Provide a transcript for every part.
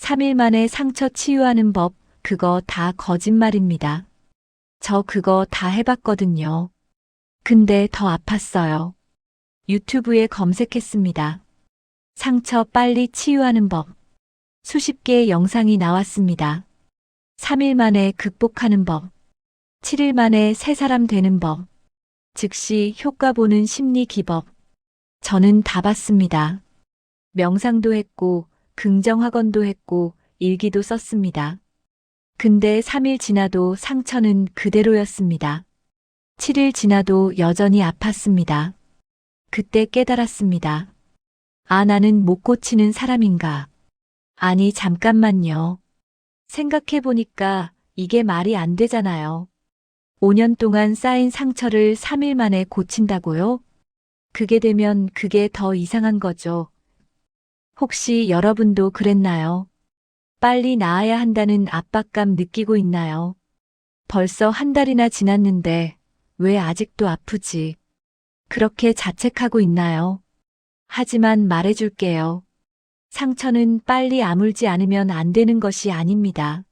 3일 만에 상처 치유하는 법, 그거 다 거짓말입니다. 저 그거 다 해봤거든요. 근데 더 아팠어요. 유튜브에 검색했습니다. 상처 빨리 치유하는 법. 수십 개의 영상이 나왔습니다. 3일 만에 극복하는 법. 7일 만에 새 사람 되는 법. 즉시 효과 보는 심리 기법. 저는 다 봤습니다. 명상도 했고, 긍정학원도 했고, 일기도 썼습니다. 근데 3일 지나도 상처는 그대로였습니다. 7일 지나도 여전히 아팠습니다. 그때 깨달았습니다. 아, 나는 못 고치는 사람인가? 아니, 잠깐만요. 생각해보니까 이게 말이 안 되잖아요. 5년 동안 쌓인 상처를 3일 만에 고친다고요? 그게 되면 그게 더 이상한 거죠. 혹시 여러분도 그랬나요? 빨리 나아야 한다는 압박감 느끼고 있나요? 벌써 한 달이나 지났는데 왜 아직도 아프지? 그렇게 자책하고 있나요? 하지만 말해줄게요. 상처는 빨리 아물지 않으면 안 되는 것이 아닙니다.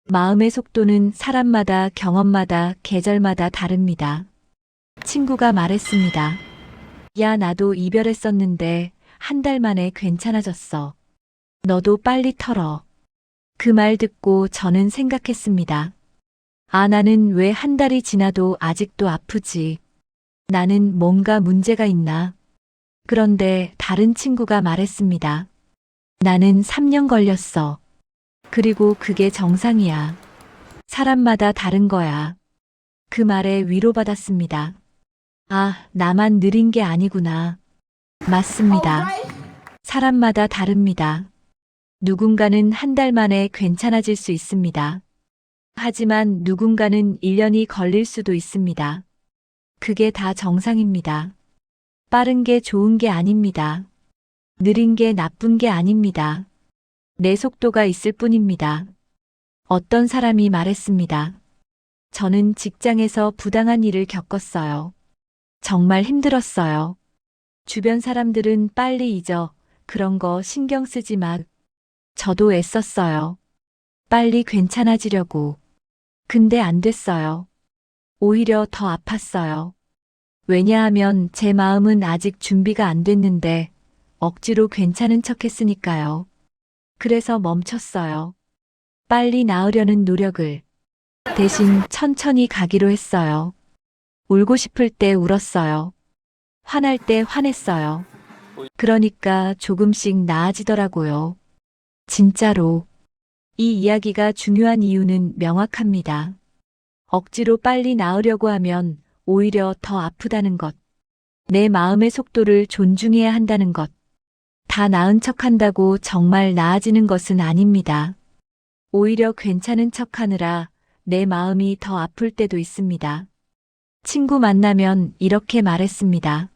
마음의 속도는 사람마다 경험마다 계절마다 다릅니다. 친구가 말했습니다. 야, 나도 이별했었는데 한 달 만에 괜찮아졌어. 너도 빨리 털어. 그 말 듣고 저는 생각했습니다. 아, 나는 왜 한 달이 지나도 아직도 아프지? 나는 뭔가 문제가 있나? 그런데 다른 친구가 말했습니다. 나는 3년 걸렸어. 그리고 그게 정상이야. 사람마다 다른 거야. 그 말에 위로받았습니다. 아, 나만 느린 게 아니구나. 맞습니다. 사람마다 다릅니다. 누군가는 한 달 만에 괜찮아질 수 있습니다. 하지만 누군가는 1년이 걸릴 수도 있습니다. 그게 다 정상입니다. 빠른 게 좋은 게 아닙니다. 느린 게 나쁜 게 아닙니다. 내 속도가 있을 뿐입니다. 어떤 사람이 말했습니다. 저는 직장에서 부당한 일을 겪었어요. 정말 힘들었어요. 주변 사람들은 빨리 잊어. 그런 거 신경 쓰지 마. 저도 애썼어요. 빨리 괜찮아지려고. 근데 안 됐어요. 오히려 더 아팠어요. 왜냐하면 제 마음은 아직 준비가 안 됐는데 억지로 괜찮은 척 했으니까요. 그래서 멈췄어요. 빨리 나으려는 노력을. 대신 천천히 가기로 했어요. 울고 싶을 때 울었어요. 화날 때 화냈어요. 그러니까 조금씩 나아지더라고요. 진짜로. 이 이야기가 중요한 이유는 명확합니다. 억지로 빨리 나으려고 하면 오히려 더 아프다는 것. 내 마음의 속도를 존중해야 한다는 것. 다 나은 척 한다고 정말 나아지는 것은 아닙니다. 오히려 괜찮은 척 하느라 내 마음이 더 아플 때도 있습니다. 친구 만나면 이렇게 말했습니다.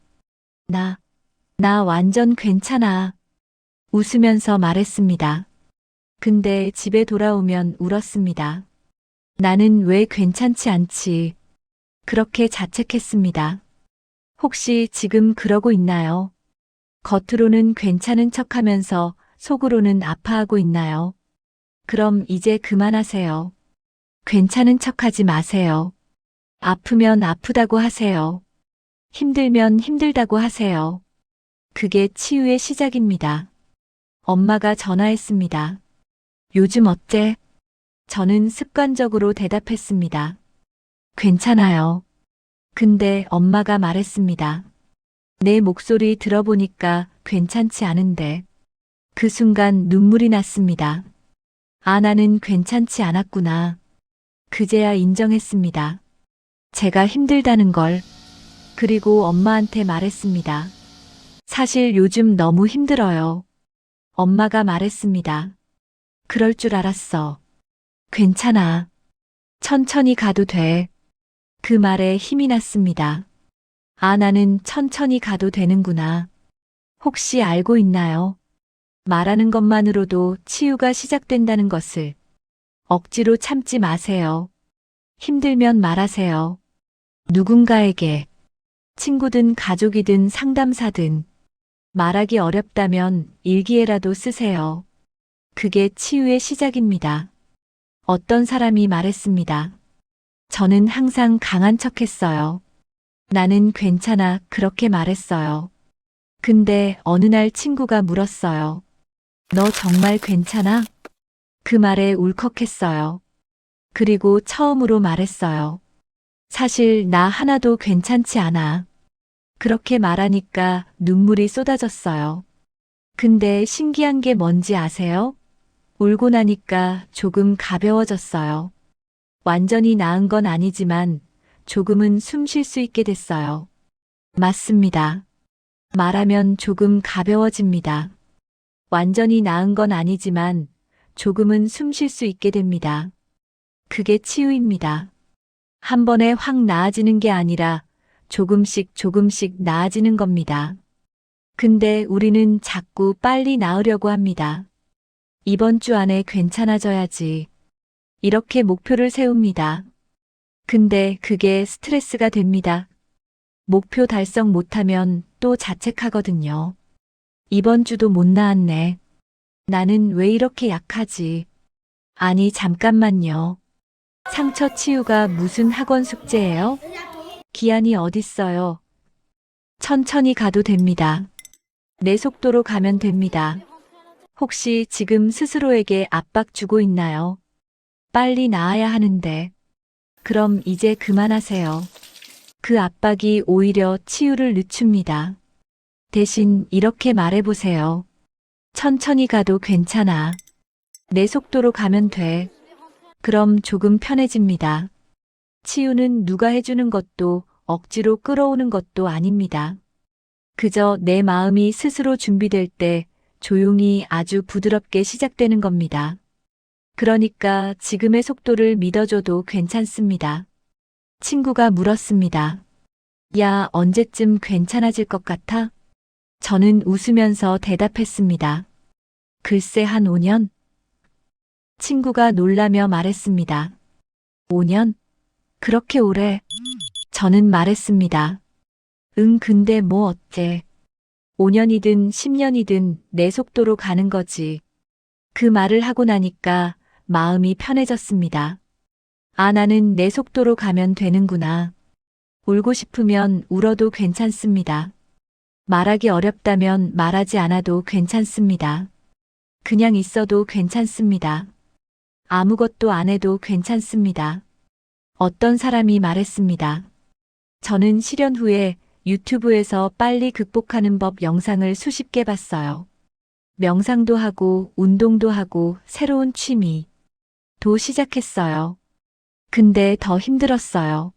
나 완전 괜찮아. 웃으면서 말했습니다. 근데 집에 돌아오면 울었습니다. 나는 왜 괜찮지 않지? 그렇게 자책했습니다. 혹시 지금 그러고 있나요? 겉으로는 괜찮은 척 하면서 속으로는 아파하고 있나요? 그럼 이제 그만하세요. 괜찮은 척 하지 마세요. 아프면 아프다고 하세요. 힘들면 힘들다고 하세요. 그게 치유의 시작입니다. 엄마가 전화했습니다. 요즘 어때? 저는 습관적으로 대답했습니다. 괜찮아요. 근데 엄마가 말했습니다. 내 목소리 들어보니까 괜찮지 않은데. 그 순간 눈물이 났습니다. 아, 나는 괜찮지 않았구나. 그제야 인정했습니다. 제가 힘들다는 걸. 그리고 엄마한테 말했습니다. 사실 요즘 너무 힘들어요. 엄마가 말했습니다. 그럴 줄 알았어. 괜찮아. 천천히 가도 돼. 그 말에 힘이 났습니다. 아, 나는 천천히 가도 되는구나. 혹시 알고 있나요? 말하는 것만으로도 치유가 시작된다는 것을. 억지로 참지 마세요. 힘들면 말하세요. 누군가에게. 친구든 가족이든 상담사든. 말하기 어렵다면 일기에라도 쓰세요. 그게 치유의 시작입니다. 어떤 사람이 말했습니다. 저는 항상 강한 척 했어요. 나는 괜찮아, 그렇게 말했어요. 근데 어느 날 친구가 물었어요. 너 정말 괜찮아? 그 말에 울컥했어요. 그리고 처음으로 말했어요. 사실 나 하나도 괜찮지 않아. 그렇게 말하니까 눈물이 쏟아졌어요. 근데 신기한 게 뭔지 아세요? 울고 나니까 조금 가벼워졌어요. 완전히 나은 건 아니지만 조금은 숨 쉴 수 있게 됐어요. 맞습니다. 말하면 조금 가벼워집니다. 완전히 나은 건 아니지만 조금은 숨 쉴 수 있게 됩니다. 그게 치유입니다. 한 번에 확 나아지는 게 아니라 조금씩 조금씩 나아지는 겁니다. 근데 우리는 자꾸 빨리 나으려고 합니다. 이번 주 안에 괜찮아져야지. 이렇게 목표를 세웁니다. 근데 그게 스트레스가 됩니다. 목표 달성 못하면 또 자책하거든요. 이번 주도 못 나았네. 나는 왜 이렇게 약하지? 아니, 잠깐만요. 상처 치유가 무슨 학원 숙제예요? 기한이 어딨어요? 천천히 가도 됩니다. 내 속도로 가면 됩니다. 혹시 지금 스스로에게 압박 주고 있나요? 빨리 나아야 하는데. 그럼 이제 그만하세요. 그 압박이 오히려 치유를 늦춥니다. 대신 이렇게 말해보세요. 천천히 가도 괜찮아. 내 속도로 가면 돼. 그럼 조금 편해집니다. 치유는 누가 해주는 것도 억지로 끌어오는 것도 아닙니다. 그저 내 마음이 스스로 준비될 때 조용히 아주 부드럽게 시작되는 겁니다. 그러니까 지금의 속도를 믿어줘도 괜찮습니다. 친구가 물었습니다. 야, 언제쯤 괜찮아질 것 같아? 저는 웃으면서 대답했습니다. 글쎄 한 5년? 친구가 놀라며 말했습니다. 5년? 그렇게 오래? 저는 말했습니다. 응, 근데 뭐 어때? 5년이든 10년이든 내 속도로 가는 거지. 그 말을 하고 나니까 마음이 편해졌습니다. 아, 나는 내 속도로 가면 되는구나. 울고 싶으면 울어도 괜찮습니다. 말하기 어렵다면 말하지 않아도 괜찮습니다. 그냥 있어도 괜찮습니다. 아무것도 안 해도 괜찮습니다. 어떤 사람이 말했습니다. 저는 실연 후에 유튜브에서 빨리 극복하는 법 영상을 수십 개 봤어요. 명상도 하고 운동도 하고 새로운 취미도 시작했어요. 근데 더 힘들었어요.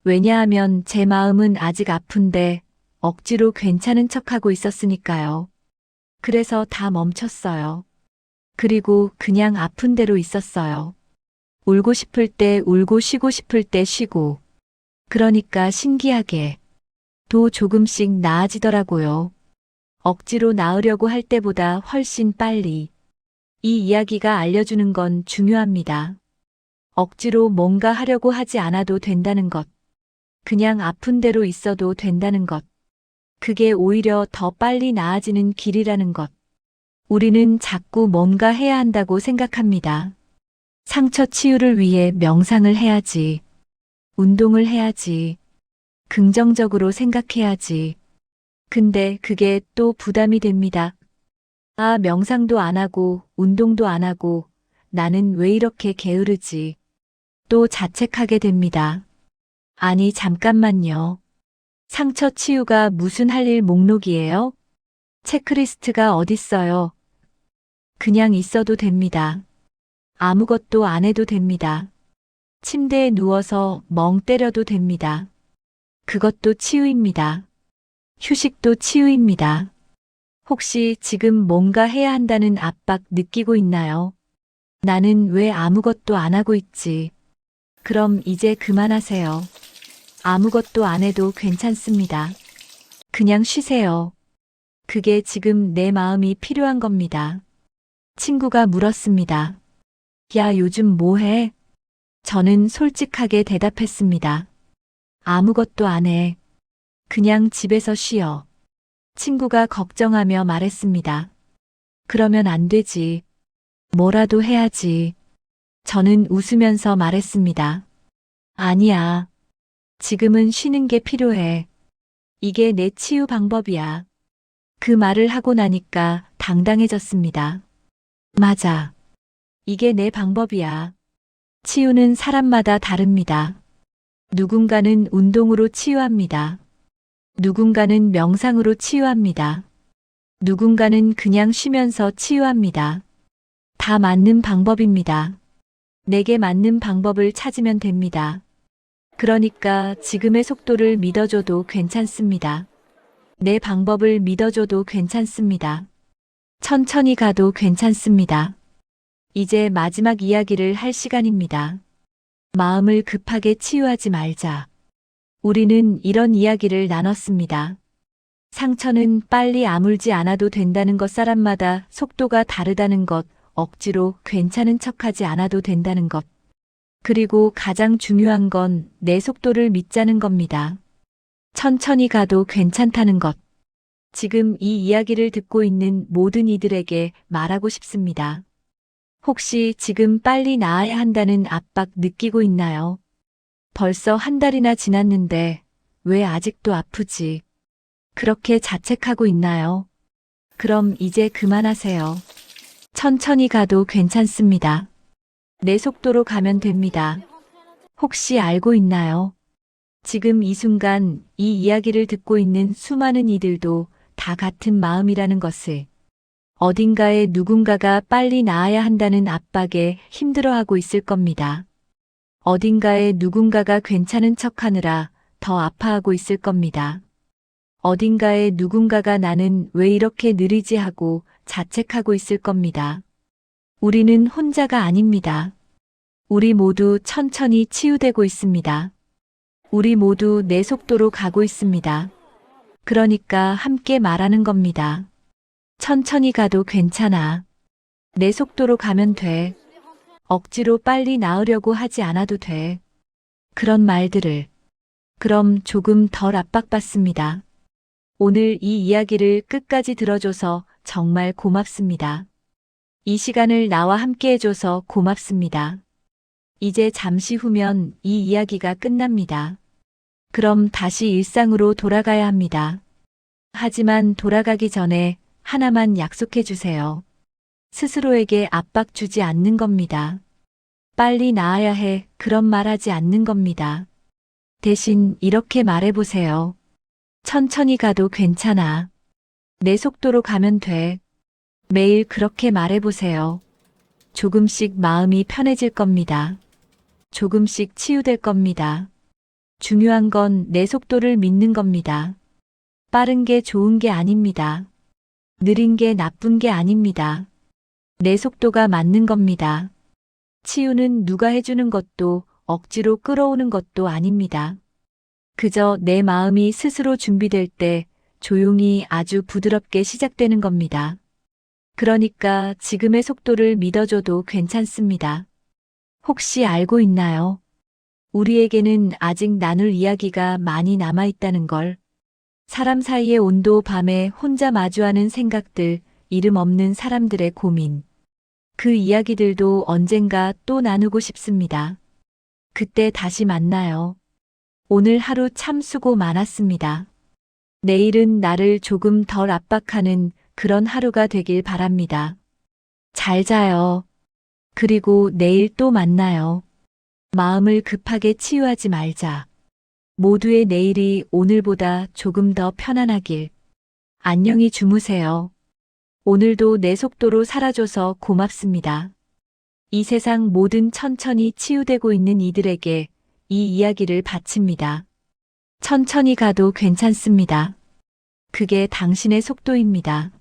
왜냐하면 제 마음은 아직 아픈데 억지로 괜찮은 척하고 있었으니까요. 그래서 다 멈췄어요. 그리고 그냥 아픈 대로 있었어요. 울고 싶을 때 울고 쉬고 싶을 때 쉬고. 그러니까 신기하게 또 조금씩 나아지더라고요. 억지로 나으려고 할 때보다 훨씬 빨리. 이 이야기가 알려주는 건 중요합니다. 억지로 뭔가 하려고 하지 않아도 된다는 것. 그냥 아픈 대로 있어도 된다는 것. 그게 오히려 더 빨리 나아지는 길이라는 것. 우리는 자꾸 뭔가 해야 한다고 생각합니다. 상처 치유를 위해 명상을 해야지. 운동을 해야지. 긍정적으로 생각해야지. 근데 그게 또 부담이 됩니다. 아, 명상도 안 하고, 운동도 안 하고, 나는 왜 이렇게 게으르지? 또 자책하게 됩니다. 아니, 잠깐만요. 상처 치유가 무슨 할 일 목록이에요? 체크리스트가 어딨어요? 그냥 있어도 됩니다. 아무것도 안 해도 됩니다. 침대에 누워서 멍 때려도 됩니다. 그것도 치유입니다. 휴식도 치유입니다. 혹시 지금 뭔가 해야 한다는 압박 느끼고 있나요? 나는 왜 아무것도 안 하고 있지? 그럼 이제 그만하세요. 아무것도 안 해도 괜찮습니다. 그냥 쉬세요. 그게 지금 내 마음이 필요한 겁니다. 친구가 물었습니다. 야, 요즘 뭐 해? 저는 솔직하게 대답했습니다. 아무것도 안 해. 그냥 집에서 쉬어. 친구가 걱정하며 말했습니다. 그러면 안 되지. 뭐라도 해야지. 저는 웃으면서 말했습니다. 아니야. 지금은 쉬는 게 필요해. 이게 내 치유 방법이야. 그 말을 하고 나니까 당당해졌습니다. 맞아. 이게 내 방법이야. 치유는 사람마다 다릅니다. 누군가는 운동으로 치유합니다. 누군가는 명상으로 치유합니다. 누군가는 그냥 쉬면서 치유합니다. 다 맞는 방법입니다. 내게 맞는 방법을 찾으면 됩니다. 그러니까 지금의 속도를 믿어줘도 괜찮습니다. 내 방법을 믿어줘도 괜찮습니다. 천천히 가도 괜찮습니다. 이제 마지막 이야기를 할 시간입니다. 마음을 급하게 치유하지 말자. 우리는 이런 이야기를 나눴습니다. 상처는 빨리 아물지 않아도 된다는 것, 사람마다 속도가 다르다는 것, 억지로 괜찮은 척하지 않아도 된다는 것. 그리고 가장 중요한 건 내 속도를 믿자는 겁니다. 천천히 가도 괜찮다는 것. 지금 이 이야기를 듣고 있는 모든 이들에게 말하고 싶습니다. 혹시 지금 빨리 나아야 한다는 압박 느끼고 있나요? 벌써 한 달이나 지났는데 왜 아직도 아프지? 그렇게 자책하고 있나요? 그럼 이제 그만하세요. 천천히 가도 괜찮습니다. 내 속도로 가면 됩니다. 혹시 알고 있나요? 지금 이 순간 이 이야기를 듣고 있는 수많은 이들도 다 같은 마음이라는 것을, 어딘가에 누군가가 빨리 나아야 한다는 압박에 힘들어하고 있을 겁니다. 어딘가에 누군가가 괜찮은 척하느라 더 아파하고 있을 겁니다. 어딘가에 누군가가 나는 왜 이렇게 느리지 하고 자책하고 있을 겁니다. 우리는 혼자가 아닙니다. 우리 모두 천천히 치유되고 있습니다. 우리 모두 내 속도로 가고 있습니다. 그러니까 함께 말하는 겁니다. 천천히 가도 괜찮아. 내 속도로 가면 돼. 억지로 빨리 나으려고 하지 않아도 돼. 그런 말들을. 그럼 조금 덜 압박받습니다. 오늘 이 이야기를 끝까지 들어줘서 정말 고맙습니다. 이 시간을 나와 함께 해줘서 고맙습니다. 이제 잠시 후면 이 이야기가 끝납니다. 그럼 다시 일상으로 돌아가야 합니다. 하지만 돌아가기 전에 하나만 약속해 주세요. 스스로에게 압박 주지 않는 겁니다. 빨리 나아야 해, 그런 말 하지 않는 겁니다. 대신 이렇게 말해보세요. 천천히 가도 괜찮아. 내 속도로 가면 돼. 매일 그렇게 말해보세요. 조금씩 마음이 편해질 겁니다. 조금씩 치유될 겁니다. 중요한 건 내 속도를 믿는 겁니다. 빠른 게 좋은 게 아닙니다. 느린 게 나쁜 게 아닙니다. 내 속도가 맞는 겁니다. 치유는 누가 해주는 것도 억지로 끌어오는 것도 아닙니다. 그저 내 마음이 스스로 준비될 때 조용히 아주 부드럽게 시작되는 겁니다. 그러니까 지금의 속도를 믿어줘도 괜찮습니다. 혹시 알고 있나요? 우리에게는 아직 나눌 이야기가 많이 남아있다는 걸. 사람 사이의 온도, 밤에 혼자 마주하는 생각들, 이름 없는 사람들의 고민. 그 이야기들도 언젠가 또 나누고 싶습니다. 그때 다시 만나요. 오늘 하루 참 수고 많았습니다. 내일은 나를 조금 덜 압박하는 그런 하루가 되길 바랍니다. 잘 자요. 그리고 내일 또 만나요. 마음을 급하게 치유하지 말자. 모두의 내일이 오늘보다 조금 더 편안하길. 안녕히 주무세요. 오늘도 내 속도로 살아줘서 고맙습니다. 이 세상 모든 천천히 치유되고 있는 이들에게 이 이야기를 바칩니다. 천천히 가도 괜찮습니다. 그게 당신의 속도입니다.